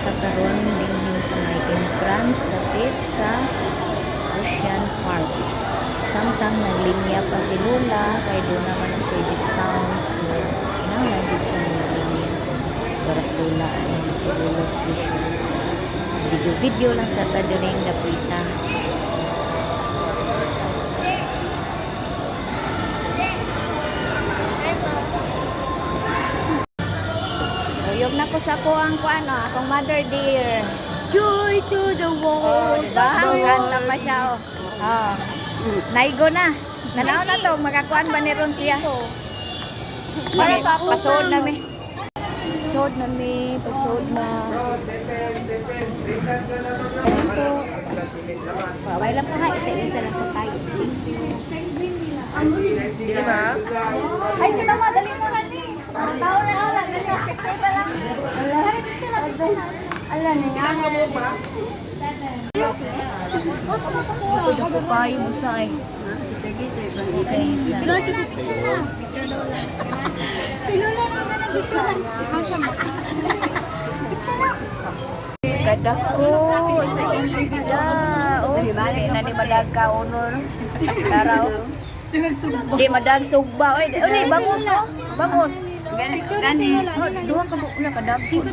kakaroon din sa may entrance dapit sa Ocean Park. Samtang naglinya pa si Lola kay doon naman sa discount, so kinahanglan din siya naglinya para sa Lola ang location. Video lang sa tadaring dapita. Uyog na ko sa kuang akong mother dear. Joy to the world. Diba? Ganda pa siya. Oh. Naigo na. Nanaw na to. Makakuan ba ni Ron siya? Para sa pasod na mi. Pasod na mi. Pasod na. Ito. Paway lang pa ha. Isa-isa lang pa tayo. Sige ma'am. Ay, kita mo. Dali mo na ni. Tao na lang. Picture pa lang. Ala na yan. Ito ko pa yung busay. Gadak ko sa isida. Oh, na di madag ka unor. Taraw. Di madag sugba. Oy, bangus no? Bangus. Gani. Duha ka na kadag ko.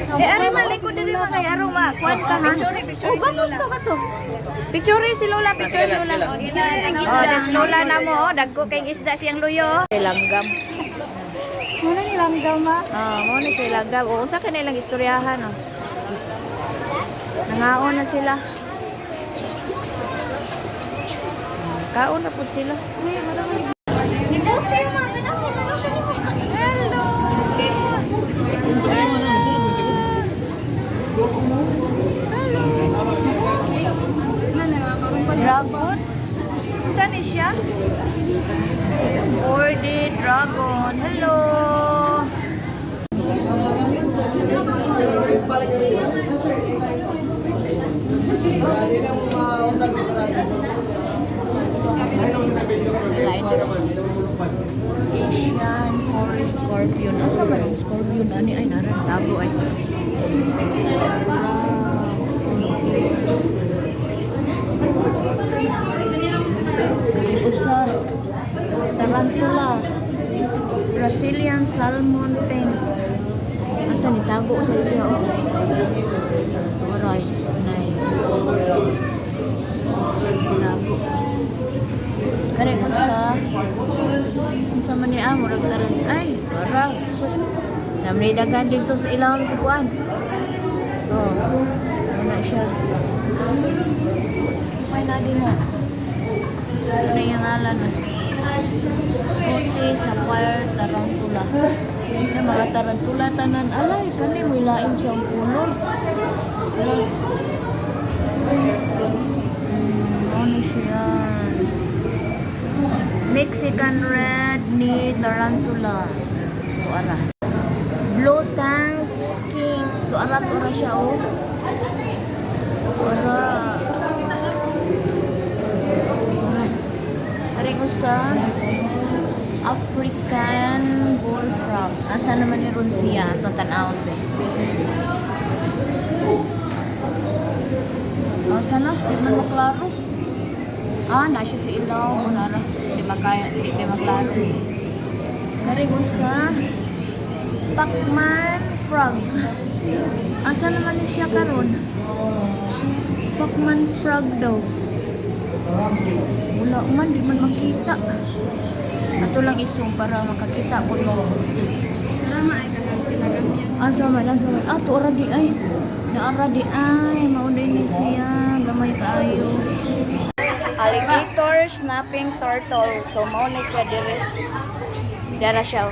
Ari malikod diri mga kay aro ma. Kuan ka ha. Oh, bangus to ka to. Picture si Lola, picture si Lola. Oh, des Lola na mo, oh, dagko kay isda siyang luyo. Langgam. Muna ni langgam ma. Muna si langgam. Oh, usa ka nilang istoryahan oh. Nangaon na sila. Kaon na pud sila. Si Bossy ma, tanong siya ni. Hello. Dragon? Saan is siya? Boarded dragon. Hello! Asian forest scorpion. Asa ba yung scorpion? Ani ay narantago ay. Usa tarantula, Brazilian salmon pink. Asa ni tago sa siya oh. Aray, nay. Tago. Kani usa man ni murag taran ay, para sus. Namni dagan dito sa ilawom sa kuan. Oh. Ano siya? May nadi mo. Ano yung ngalan na? Puti, sapphire, tarantula. Na mga tarantula tanan. Alay, kani may lain siyang puno. Ano siya? Mexican red ni tarantula. Tuara. Blue tank skink. Tuara siya oh. Tuara. Sa African bullfrog. Asa naman ni Ron siya? Ito tanawon ba? Asa na? Di man maklaro. Na siya sa ilaw. Unara. Di maklaro. Karigo sa Pacman frog. Asa naman ni siya karon? Pacman frog daw. Wala man, di man makita. Ato lang isong para makakita po mo. Sama lang. To ara di ay. Naara di ay. Maunay ni siya. Gamay kaayo. Alligator snapping turtle. So, maunay siya dire. Dara siya.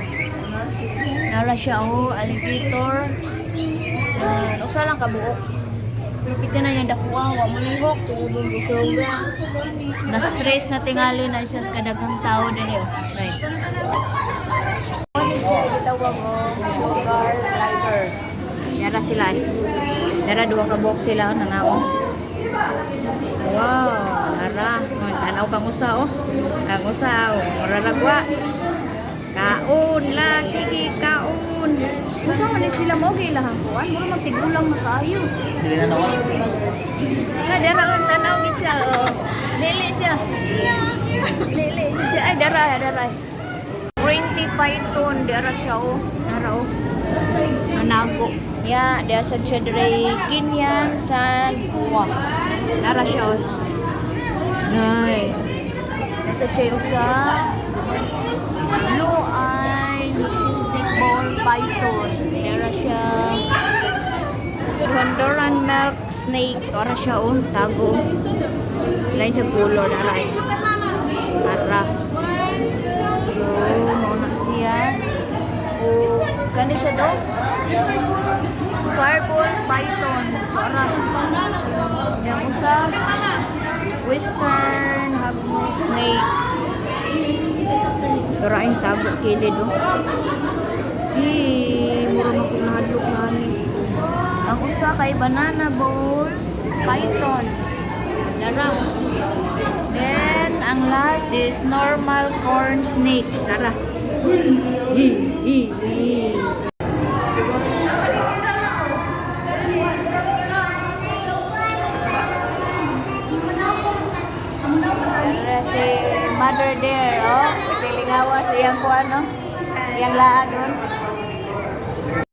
Alligator. Usa lang kabuok. Pero kita na niya dakuha, wa mo lihok. Na-stress na tingali na siya sa kadagang tao din yun. Right. Ano siya itawag mo? Sugar glider. Yara sila. Yara duwa kabok sila. Nangaon. Wow. Yara. Tanaw kang usa oh. Kang usa oh. Mararagwa. Kaon la. Sige kaon. sama ni sila mo kay lahang kuan, mura magtigulang na kayo. Dili na nawala. Dara ang tanaw gid siya. Oh. Lili siya. Lili siya. Ay, dara. 20 python. Dara siya, oh. Dara, oh. Anago. Ya, dia sa siya dire Kinyan San Juan. Dara siya, oh. Nay. Nasa siya usa. Blue eye cystic ball python. Dara siya. Honduran milk snake. Dara siya, oh. Tago. Lain siya pulo. Dara. Dara. So, muna siya. Oh, gani siya do? Fireball python. Dara. Yang usa. Western hagmo snake. Dara yung tago sa kilid, oh. Mura magpunahadlok namin. Ang usa kay banana bowl python. Dara. Then, ang last is normal corn snake. Dara. Dara si mother there, oh. Pilingawa sa iyang kuan, no? Iyang laag, no?